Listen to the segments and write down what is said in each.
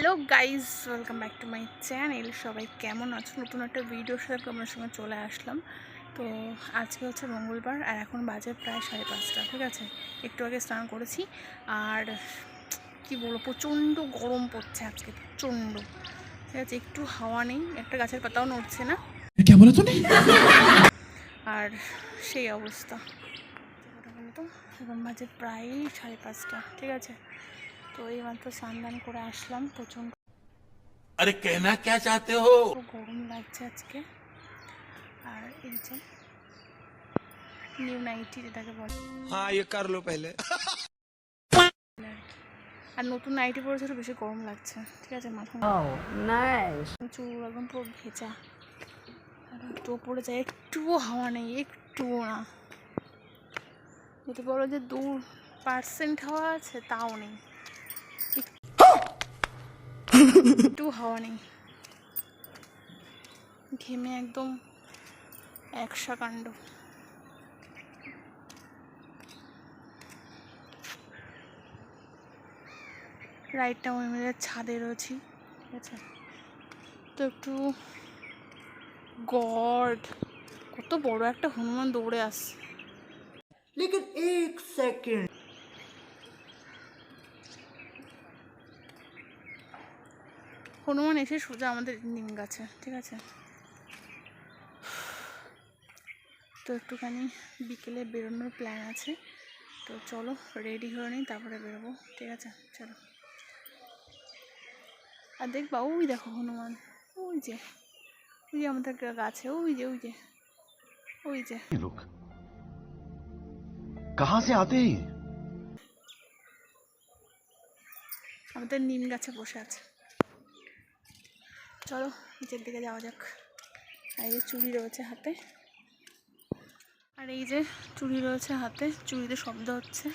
Hello guys, welcome back to my channel. সবাই কেমন আছো? নতুন একটা ভিডিওর সাথে আমার সঙ্গে চলে আসলাম। তো আজকে হচ্ছে মঙ্গলবার আর এখন বাজে প্রায় 5:30, ঠিক আছে। একটু আগে স্নান করেছি আর কি বলবো, প্রচণ্ড গরম পড়ছে আজকে, প্রচণ্ড, ঠিক আছে। একটু হাওয়া নেই, একটা গাছের পাতাও নড়ছে না, আর সেই অবস্থা। তো এখন বাজে প্রায় 5:30, ঠিক আছে। তো এইমাত্র স্নান করে আসলাম, প্রচণ্ড अरे कहना क्या चाहते हो? গরম লাগছে আজকে। আর এই যে নিউ নাইটি যেটাকে বলে, हाँ ये कर लो पहले। আর নতুন নাইটি পরেছে তো বেশি গরম লাগছে, ঠিক আছে। মাথা চুল একদম পুরো ভেজা, তো পড়ে যায়, একটুও হাওয়া নেই, একটুও না। যদি বলো যে 2% হাওয়া আছে, তাও নেই, একটু হাওয়া নেই। ঘেমে একদম একসা কাণ্ড। রাইটটা আমি মেয়েদের ছাদে রয়েছি, ঠিক আছে। তো একটু গড, কত বড় একটা হনুমান দৌড়ে আসছে। लेकिन एक सेकंड, হনুমান এসে সোজা আমাদের নিম গাছে, ঠিক আছে। তো একটুখানি বিকেলে বেরোনোর প্ল্যান আছে, তো চলো রেডি হয়ে নিই, তারপরে বেরোবো, ঠিক আছে। চলো। আর দেখবা, ওই দেখো হনুমান, ওই যে আমাদের গাছে, ওই যে ওই যে लोग कहां से आते हैं? আমাদের নিম গাছে বসে আছে। চলো নিচের দিকে যাওয়া যাক। আর এই যে চুড়ি রয়েছে হাতে, চুড়িতে শব্দ হচ্ছে,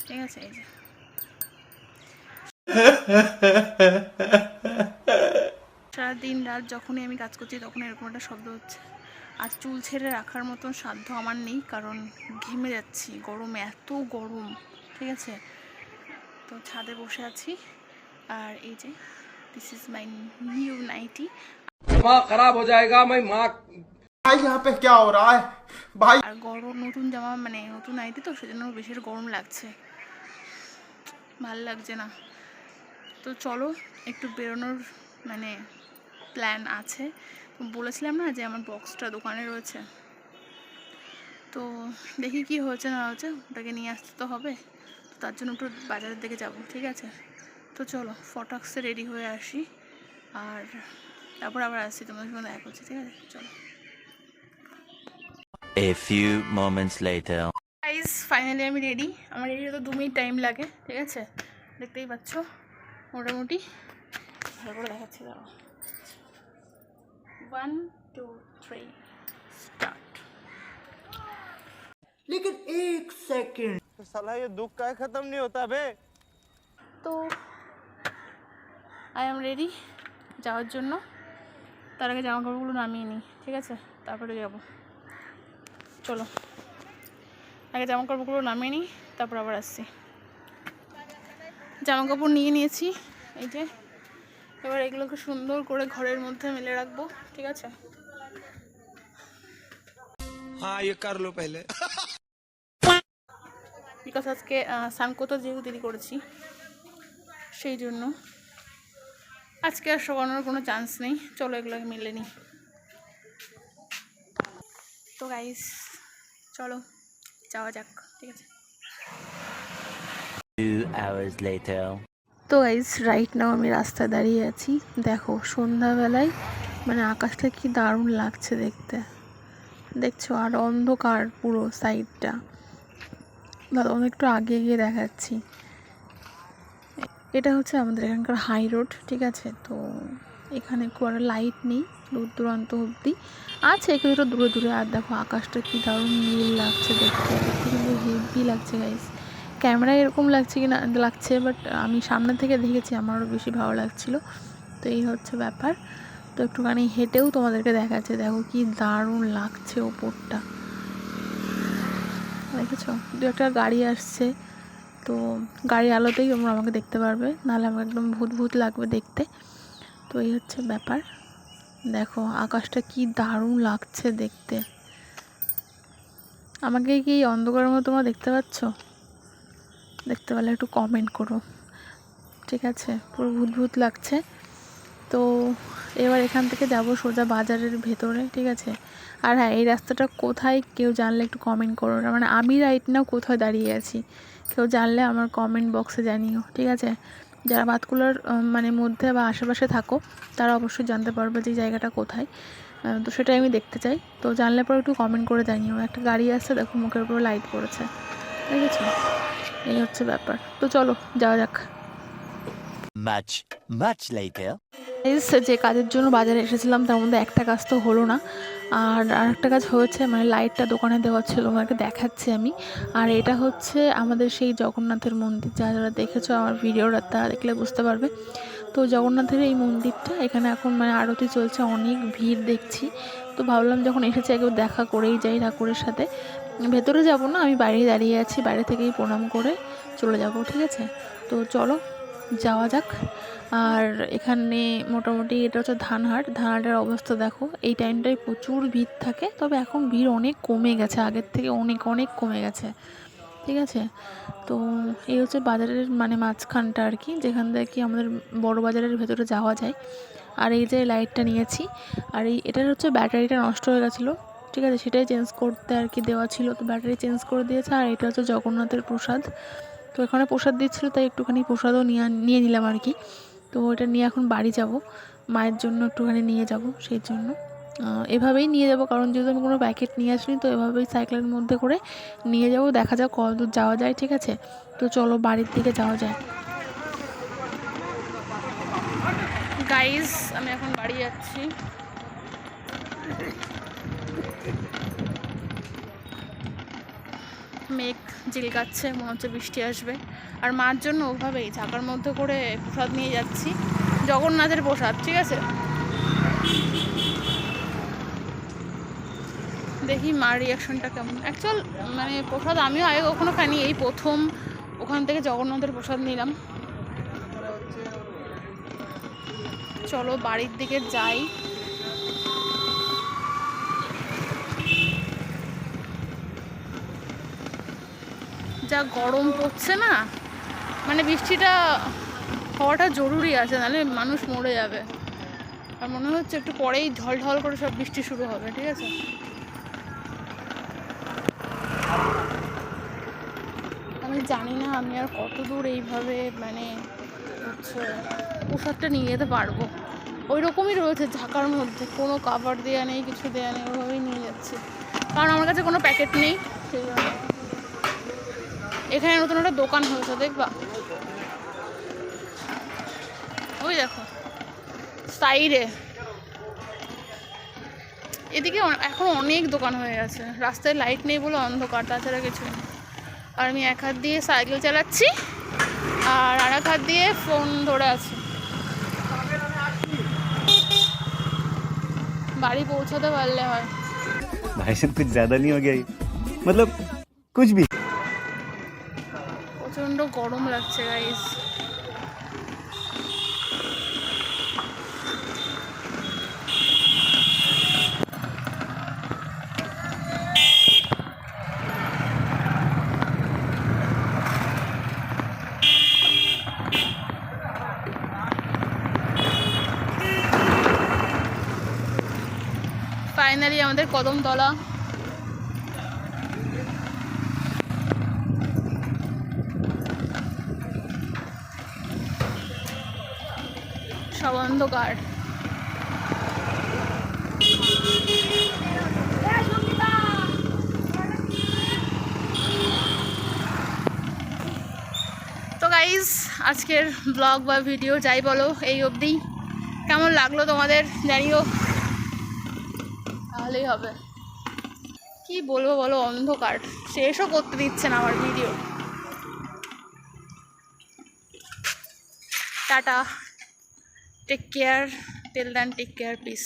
ঠিক আছে। এই যে সারাদিন রাত যখনই আমি কাজ করছি তখন এরকম একটা শব্দ হচ্ছে। আর চুল ছেড়ে রাখার মতন সাধ্য আমার নেই, কারণ ঘেমে যাচ্ছি গরমে, এত গরম, ঠিক আছে। তো ছাদে বসে আছি, আর এই যে this is my new nighty. दिमाग खराब हो जाएगा। मैं माँ भाई यहाँ पे क्या हो रहा है भाई? আর গরম, নতুন জামা, মানে নতুন নাইটি, তো সেজন্য বেশি গরম লাগছে, ভাল লাগছে না। তো চলো একটু বেরোনোর মানে প্ল্যান আছে। বলেছিলাম না যে আমার বক্সটা দোকানে রয়েছে, তো দেখি কি হয়েছে না হয়েছে, ওটাকে নিয়ে আসতে তো হবে। তো তার জন্য একটু বাজারের দিকে যাব, ঠিক আছে। তো চলো ফটাক্সে রেডি হয়ে আসি, আর তারপর আবার আসছি, তোমাদের সঙ্গে দেখা করছি, ঠিক আছে। চলো। A few moments later. Guys, finally আমি রেডি। আমার রেডি হতে 2 মিনিট টাইম লাগে, ঠিক আছে। দেখতেই পাচ্ছ, মোটামুটি ভালো করে দেখাচ্ছি, দাঁড়াও। 1 2 3 স্টার্ট। लेकिन एक सेकंड, साला ये दुख का खत्म नहीं होता बे। তো আই এম রেডি যাওয়ার জন্য। তার আগে জামা কাপড়গুলো নামিয়ে নিই, ঠিক আছে, তারপরে যাব। চলো আগে জামা কাপড়গুলো নামিয়ে নিই, তারপর আবার আসছি। জামা কাপড় নিয়ে নিয়েছি, এই যে। এবার এগুলোকে সুন্দর করে ঘরের মধ্যে মেলে রাখবো, ঠিক আছে। हाँ ये कर लो पहले। বিকজ আজকে স্নান করতে যেহেতু দেরি করেছি, সেই জন্য আজকে আর শোকানোর কোনো চান্স নেই। চলো এগুলোকে মেলে নিই। তো গাইস চলো যাওয়া যাক, ঠিক আছে। 2 hours later. তো গাইস রাইট নাও আমি রাস্তায় দাঁড়িয়ে আছি, দেখো সন্ধ্যাবেলায় মানে আকাশটা কি দারুণ লাগছে দেখতে, দেখছো। আর অন্ধকার পুরো সাইডটা, দাদা একটু আগে গিয়ে দেখাচ্ছি। এটা হচ্ছে আমাদের এখানকার হাই রোড, ঠিক আছে। তো এখানে কোনো লাইট নেই দূর দূরান্ত অবধি, আছে একটু দূরে দূরে। আর দেখো আকাশটা কি দারুণ নীল লাগছে দেখতে, কিন্তু হেভি লাগছে গাইস। ক্যামেরায় এরকম লাগছে কি না লাগছে, বাট আমি সামনে থেকে দেখেছি, আমারও বেশি ভালো লাগছিলো। তো এই হচ্ছে ব্যাপার। তো একটুখানি হেঁটেও তোমাদেরকে দেখাচ্ছে, দেখো কি দারুণ লাগছে ওপরটা, দেখেছো। দু একটা গাড়ি আসছে, তো গাড়ির আলোতেই তোমরা আমাকে দেখতে পারবে, নাহলে আমাকে একদম ভূত ভূত লাগবে দেখতে। তো এই হচ্ছে ব্যাপার। দেখো আকাশটা কি দারুণ লাগছে দেখতে। আমাকে কি অন্ধকারের মতো তোমরা দেখতে পাচ্ছ? দেখতে পেলে একটু কমেন্ট করো, ঠিক আছে? পুরো ভূত ভূত লাগছে। তো এবার এখান থেকে যাব সোজা বাজারের ভেতরে, ঠিক আছে? আর হ্যাঁ, এই রাস্তাটা কোথায় কেউ জানলে একটু কমেন্ট করো। মানে আমি রাইট নাও কোথায় দাঁড়িয়ে আছি, কেউ জানলে আমার কমেন্ট বক্সে জানিও, ঠিক আছে? যারা বাতকুলার মানে মধ্যে বা আশেপাশে থাকো তারা অবশ্যই জানতে পারবে যে জায়গাটা কোথায়। তো সেটাই আমি দেখতে চাই। তো জানলে পরে একটু কমেন্ট করে জানিও। একটা গাড়ি আসছে, দেখো মুখের উপর লাইট পড়েছে, দেখেছো? এই হচ্ছে ব্যাপার। তো চলো যাওয়া যাক। Much later. যে কাজের জন্য বাজারে এসেছিলাম তার মধ্যে একটা কাজ তো হলো না, আর আরেকটা কাজ হয়েছে। মানে লাইটটা দোকানে দেওয়া ছিল, তোমাকে দেখাচ্ছি আমি। আর এটা হচ্ছে আমাদের সেই জগন্নাথের মন্দির, যারা দেখেছো আমার ভিডিওটা তারা দেখলে বুঝতে পারবে। তো জগন্নাথের এই মন্দিরটা, এখানে এখন মানে আরতি চলছে, অনেক ভিড় দেখছি। তো ভাবলাম যখন এসেছি একবার দেখা করেই যাই ঠাকুরের সাথে। ভেতরে যাব না, আমি বাইরে দাঁড়িয়ে আছি, বাইরে থেকেই প্রণাম করে চলে যাব, ঠিক আছে? তো চলো যাওয়া যাক। আর এখানে মোটামুটি এটা হচ্ছে ধানহাটের অবস্থা দেখো। এই টাইমটায় প্রচুর ভিড় থাকে, তবে এখন ভিড় অনেক কমে গেছে, আগের থেকে অনেক অনেক কমে গেছে, ঠিক আছে? তো এই হচ্ছে বাজারের মানে মাঝখানটা আর কি, যেখান থেকে আমাদের বড় বাজারের ভেতরে যাওয়া যায়। আর এই যে লাইটটা নিয়েছি, আর এটার হচ্ছে ব্যাটারিটা নষ্ট হয়ে গেছিলো, ঠিক আছে? সেটাই চেঞ্জ করতে আর কি দেওয়া ছিল, তো ব্যাটারি চেঞ্জ করে দিয়েছে। আর এটা হচ্ছে জগন্নাথের প্রসাদ। তো এখানে প্রসাদ দিচ্ছিলো, তাই একটুখানি প্রসাদও নিয়ে নিলাম আর কি। তো এটা নিয়ে এখন বাড়ি যাব, মায়ের জন্য একটুখানি নিয়ে যাব, সেই জন্য এভাবেই নিয়ে যাব। কারণ যেহেতু আমি কোনো প্যাকেট নিয়ে আসিনি, তো এভাবেই সাইকেলের মধ্যে করে নিয়ে যাব। দেখা যাক কত দূর যাওয়া যায়, ঠিক আছে? তো চলো বাড়ির দিকে যাওয়া যায়। গাইস, আমি এখন বাড়ি যাচ্ছি। মেঘ ঝিলকাচ্ছে, মনে হচ্ছে বৃষ্টি আসবে। আর মার জন্য ওভাবেই ঢাকার মধ্যে করে প্রসাদ নিয়ে যাচ্ছি, জগন্নাথের প্রসাদ, ঠিক আছে? দেখি মার রিয়াকশনটা কেমন। অ্যাকচুয়াল মানে প্রসাদ আমিও আগে কখনো খাইনি, এই প্রথম ওখান থেকে জগন্নাথের প্রসাদ নিলাম। চলো বাড়ির দিকে যাই। যা গরম পড়ছে না, মানে বৃষ্টিটা হওয়াটা জরুরি আছে, নাহলে মানুষ মরে যাবে। আর মনে হচ্ছে একটু পরেই ঢল ঢল করে সব বৃষ্টি শুরু হবে, ঠিক আছে? আমি জানি না আমি আর কত দূর এইভাবে মানে হচ্ছে প্রসাদটা নিয়ে যেতে পারবো। ওই রকমই রয়েছে ঢাকার মধ্যে, কোনো কাভার দেওয়া নেই, কিছু দেওয়া নেই, ওইভাবেই নিয়ে যাচ্ছি। কারণ আমার কাছে কোনো প্যাকেট নেই, সেই জন্য। এখানে নতুন একটা দোকান হয়েছে, দেখবা? ওই দেখো সাইডে, এদিকে এখন অনেক দোকান হয়ে গেছে। রাস্তায় লাইট নেই বলে অন্ধকার, তাছাড়া কিছু নেই। আর আমি এক হাত দিয়ে সাইকেল চালাচ্ছি আর এক হাত দিয়ে ফোন ধরে আছি। বাড়ি পৌঁছাতে পারলে হয়। भाई साहब कुछ ज्यादा नहीं हो गया ये? मतलब कुछ भी। প্রচণ্ড গরম লাগছে গাইস। ফাইনালি আমাদের কদমতলা। সব অন্ধকার। তো গাইজ, আজকের ব্লগ বা ভিডিও যাই বলো এই অবধি। কেমন লাগলো তোমাদের জানিও, তাহলেই হবে। কি বলবো বলো, অন্ধকার, শেষও করতে দিচ্ছে না আমার video. Tata, take care, till then take care please.